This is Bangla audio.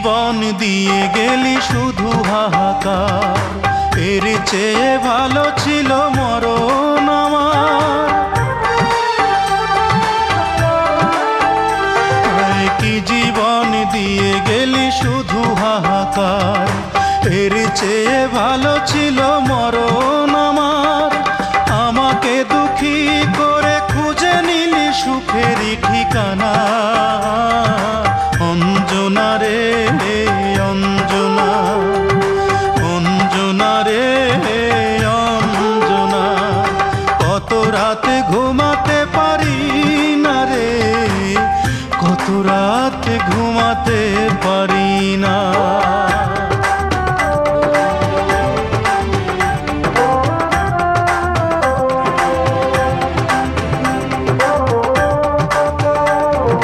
জীবন দিয়ে গেলি শুধু হাহাকার, এর চেয়ে ভালো ছিল মরণ আমার। কি জীবন দিয়ে গেলি শুধু হাহাকার, এর চেয়ে ভালো ছিল মরণ আমার। আমাকে দুঃখী করে খুঁজে নিলি সুখেরই ঠিকানা। অঞ্জনা রে অঞ্জনা, অঞ্জনা রে অঞ্জনা, কত রাতে ঘুমাতে পারি না রে, কত রাতে ঘুমাতে পারি না।